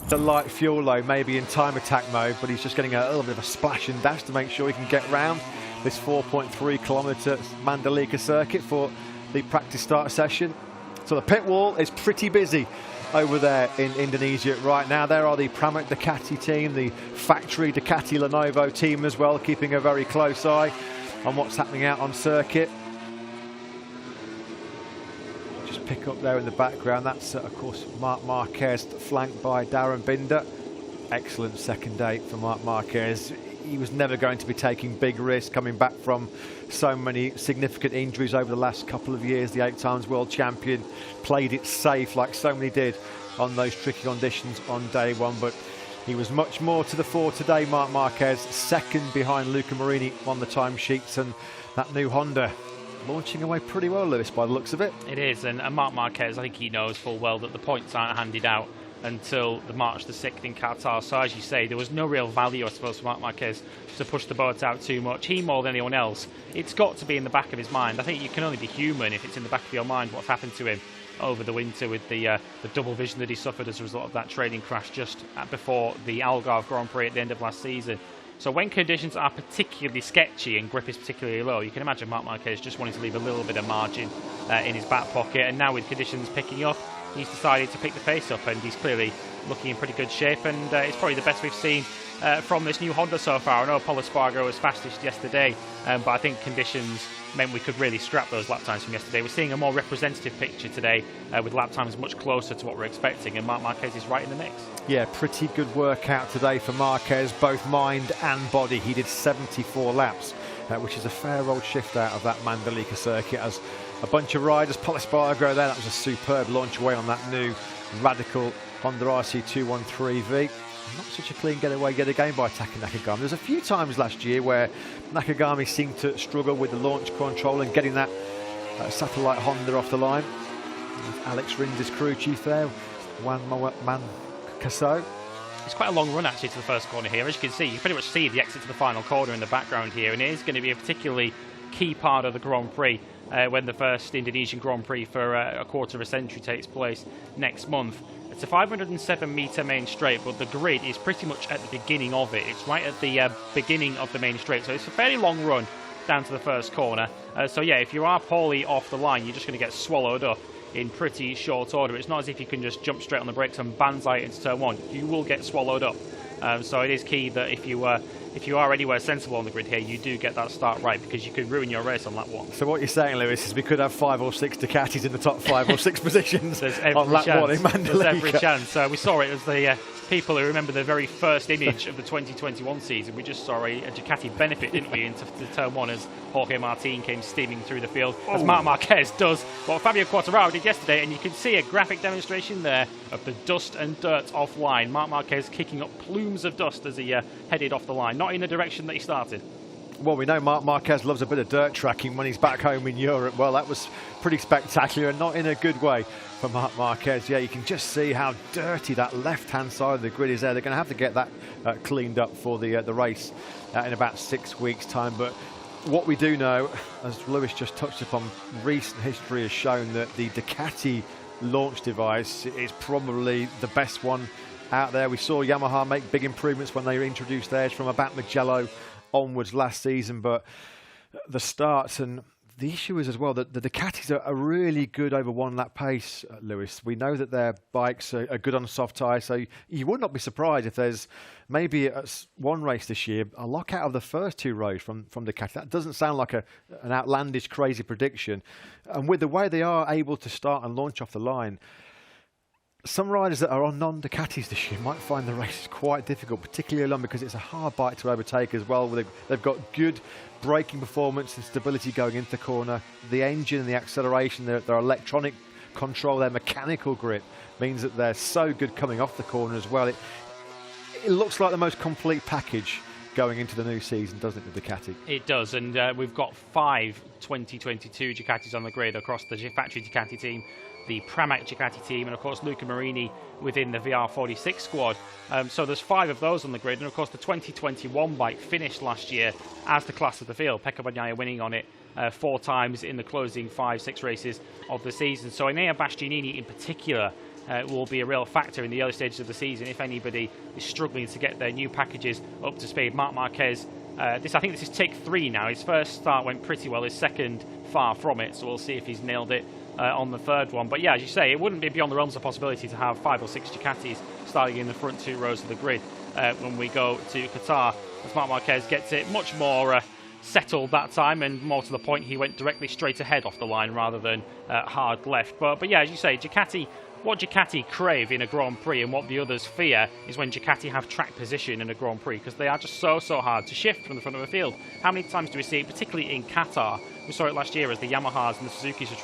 the light fuel load, maybe in time attack mode, but he's just getting a little bit of a splash and dash to make sure he can get round this 4.3 kilometre mandalika circuit for the practice start session. So the pit wall is pretty busy over there in Indonesia right now. There are the Pramusin Ducati team, the factory Ducati Lenovo team as well, keeping a very close eye on what's happening out on circuit. Just pick up there in the background, that's of course Marc Marquez, flanked by Darren Binder. Excellent second day for Marc Marquez. He was never going to be taking big risks, coming back from so many significant injuries over the last couple of years. The 8 times world champion played it safe like so many did on those tricky conditions on day one, but he was much more to the fore today, Marc Marquez, second behind Luca Marini on the timesheets, and that new Honda launching away pretty well, Lewis, by the looks of it. It is, and Marc Marquez, I think he knows full well that the points aren't handed out until the March the 6th in Qatar. So as you say, there was no real value, I suppose, for Marc Marquez to push the boat out too much. He, more than anyone else, it's got to be in the back of his mind. I think you can only be human if it's in the back of your mind what's happened to him over the winter with the double vision that he suffered as a result of that training crash just before the Algarve Grand Prix at the end of last season. So when conditions are particularly sketchy and grip is particularly low, you can imagine Marc Marquez just wanting to leave a little bit of margin in his back pocket. And now with conditions picking up, he's decided to pick the pace up, and he's clearly looking in pretty good shape, and it's probably the best we've seen from this new Honda so far. I know Pol Espargaro was fastest yesterday, but I think conditions meant we could really scrap those lap times from yesterday. We're seeing a more representative picture today with lap times much closer to what we're expecting, and Marc Marquez is right in the mix. Yeah, pretty good workout today for Marquez, both mind and body. He did 74 laps, which is a fair old shift out of that Mandalika circuit, as a bunch of riders. Pol Espargaro there, that was a superb launch away on that new radical Honda RC213V. Not such a clean getaway yet again by Taka Nakagami. There's a few times last year where Nakagami seemed to struggle with the launch control and getting that satellite Honda off the line. Alex Rins, his crew chief there, Juan Mancaso. It's quite a long run actually to the first corner here. As you can see, you pretty much see the exit to the final corner in the background here, and it is going to be a particularly key part of the Grand Prix when the first Indonesian Grand Prix for a quarter of a century takes place next month. It's a 507-metre main straight, but the grid is pretty much at the beginning of it. It's right at the beginning of the main straight, so it's a fairly long run down to the first corner. So yeah, if you are poorly off the line, you're just going to get swallowed up in pretty short order. It's not as if you can just jump straight on the brakes and banzai into turn one. You will get swallowed up. So it is key that if you are anywhere sensible on the grid here, you do get that start right, because you could ruin your race on lap one. So what you're saying, Lewis, is we could have 5 or 6 Ducatis in the top 5 or 6 positions on lap one in Mandalika. There's every chance. We saw it as the people who remember the very first image of the 2021 season. We just saw a Ducati benefit, didn't we, into the turn one as Jorge Martin came steaming through the field, as Marc Marquez does what Fabio Quartararo did yesterday, and you can see a graphic demonstration there of the dust and dirt offline. Marc Marquez kicking up plumes of dust as he headed off the line, not in the direction that he started. Well, we know Marc Marquez loves a bit of dirt tracking when he's back home in Europe. Well, that was pretty spectacular, and not in a good way for Marc Marquez. Yeah, you can just see how dirty that left-hand side of the grid is there. They're going to have to get that cleaned up for the race in about 6 weeks' time. But what we do know, as Lewis just touched upon, recent history has shown that the Ducati launch device is probably the best one out there. We saw Yamaha make big improvements when they introduced theirs from about Mugello onwards last season, but the starts, and the issue is as well that the Ducatis are really good over one lap pace, Lewis. We know that their bikes are good on soft tyres, so you would not be surprised if there's maybe one race this year a lockout of the first 2 rows from Ducati. That doesn't sound like an outlandish, crazy prediction. And with the way they are able to start and launch off the line, some riders that are on non-Ducatis this year might find the race quite difficult, particularly along because it's a hard bike to overtake as well. They've got good braking performance and stability going into the corner. The engine and the acceleration, their electronic control, their mechanical grip means that they're so good coming off the corner as well. It looks like the most complete package going into the new season, doesn't it, with Ducati? It does, and we've got 5 2022 Ducatis on the grid across the factory Ducati team, the Pramac Ducati team, and of course Luca Marini within the VR46 squad. So there's 5 of those on the grid, and of course the 2021 bike finished last year as the class of the field. Pecco Bagnaia winning on it 4 times in the closing 5-6 races of the season. So Enea Bastianini in particular will be a real factor in the early stages of the season if anybody is struggling to get their new packages up to speed. Marc Marquez, I think this is take 3 now. His first start went pretty well, his second far from it, so we'll see if he's nailed it on the third one. But yeah, as you say, it wouldn't be beyond the realms of possibility to have 5 or 6 Ducatis starting in the front 2 rows of the grid when we go to Qatar, as Marc Marquez gets it much more settled that time, and more to the point, he went directly straight ahead off the line rather than hard left. But yeah, as you say, what Ducati crave in a Grand Prix and what the others fear is when Ducati have track position in a Grand Prix, because they are just so hard to shift from the front of the field. How many times do we see it, particularly in Qatar? We saw it last year as the Yamahas and the Suzukis were trying